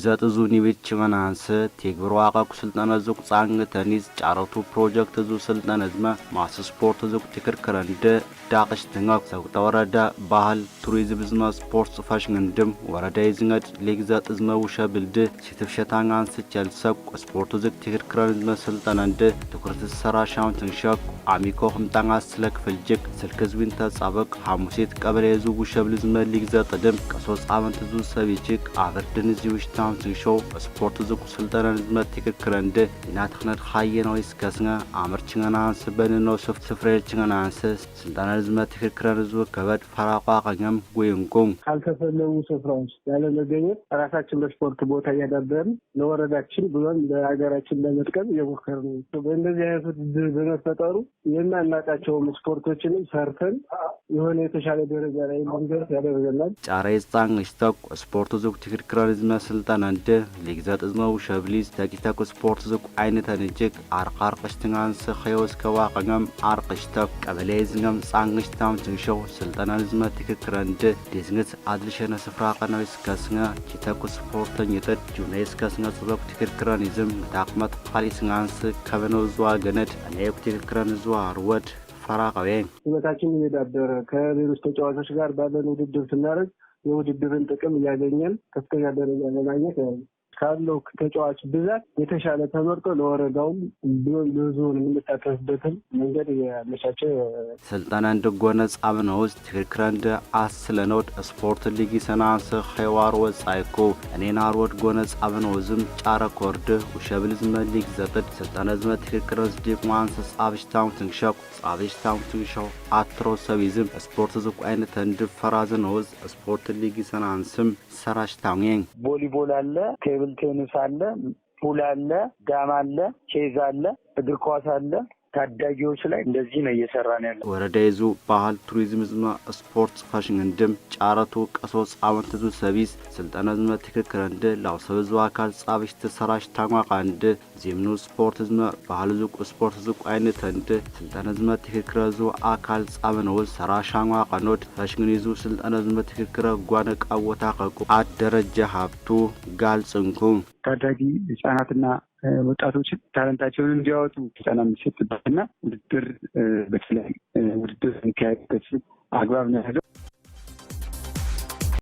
ليكزات زوني بيتشمنانس تيكبر واقع سلطنة زوك صانغ تنيز جارتو بروجكت زو سلطنة زما ماس سبورت زوك تكركرند داقش تنغاق زوك توردا باهل توريزم زما سبورت فاشن دم وردا يزنغت ليكزات زما وشا بلد سيتفشتان انس جلسك سبورت زوك تكركرند زما سلطنة د تكرت السراشاون تنشاق عميكو خمتان سلك فالجك سلكزوين تصابق حموسيت قبل يزو وشا بلد زما ليكزات دم قصوص عمنت زو سبيجك عبردن زيوش تاون تنشو سبورت زوك سلطنة زما تكركرند يناتخنات خاينو يسكسنا عمرچنانا سبننو سفت سفرير چنانا سلطنة زما تكركرند زو كبد فراقا قنم وينكم ካልተፈለጉ ስፍራዎች ያለ መገኘት ራሳችን በስፖርት ቦታ ያዳበርን ለወረዳችን ብለን ለሀገራችን ለመጥቀም የሞከርን በእንደዚህ አይነት በመፈጠሩ የማናቃቸው ስፖርቶችን ሰርተን የሆነ የተሻለ ደረጃ ላይ እንድንደርስ ያደርገናል። ጫሬስታን ስቶክ ስፖርት ዙክ ትክክራን ዝማ ስልጣን አንደ ሊግዛት ዝማው ሸብሊስ ታቂታኩ ስፖርት ዙክ አይነት አንጀክ አርቃር ቀሽተናን ሰኸዮስ ከዋቀኛም አርቀሽታክ ቀበሌ ዝኛም ጻንግሽታም ትንሾው ስልጣን ዝማ ትክክራን ደ ዲዝነት አድልሸነ ስፍራ ቀናዊስ ከስኛ ኪታኩ ስፖርተን ይጠድ ጁኔስ ከስኛ ጽበቅ ትክክራን ይዝም ታቅመት ቃሊስናንስ ከበኖ ዙዋ ገነድ አኔክ ትክክራን ዙዋ አርወድ ፈራቀዌን ህይወታችን እየዳበረ ከሌሎች ተጫዋቾች ጋር ባለን ውድድር ስናደርግ የውድድርን ጥቅም እያገኘን ከፍተኛ ደረጃ ለማግኘት ካለው ተጫዋች ብዛት የተሻለ ተመርጦ ለወረዳውም ለዞን የምንታከፍበትን መንገድ ያመቻቸ ስልጣን እንደጎነጽ አብነውስ ትክክራን አስለነውት ስፖርት ሊግ ሰናንስ ኸዋር ወጻይኮ እኔና አርወድ ጎነጽ አብነውዝም ጫረ ኮርድ ወሸብልዝ መልክ ዘጠድ ስልጣን ዝመ ትክክራን ዲፕማንስ ጻብሽታው ትንሻው ጻብሽታው ትንሻው አትሮ ሰቢዝም ስፖርት ዝቁ አይነት እንድ ፈራዝነውዝ ስፖርት ሊግ ሰናንስም ሰራሽታውኝ ቮሊቦል አለ ቴኒስ አለ ፑል አለ ዳም አለ ቼዝ አለ እግር ኳስ አለ ታዳጊዎች ላይ እንደዚህ ነው እየሰራን ያለው ወረዳይዙ ባህል ቱሪዝም ዝማ ስፖርት ፋሽን እንደም ጫራቱ ቀሶስ አወንተዙ ሰቢስ ስልጣና ዝማ ትክክራንደ ላውሰበዙ አካል ጻብሽ ተሰራሽ ታማቃንደ ዜምኑ ስፖርት ዝማ ባህል ዙቅ ስፖርት ዙቅ አይነት እንደ ስልጣና ዝማ ትክክራዙ አካል ጻብነው ሰራሻማ ቀኖድ ፋሽን ይዙ ስልጣና ዝማ ትክክራ ጓነ ቃወታ ቀቁ አደረጃ ሀብቱ ጋልጽንኩ ታዳጊ ህፃናትና ወጣቶችን ታለንታቸውን እንዲያወጡ ስልጠና የሚሰጥበትና ውድድር በተለይ ውድድር የሚካሄድበት አግባብ ነው ያለው።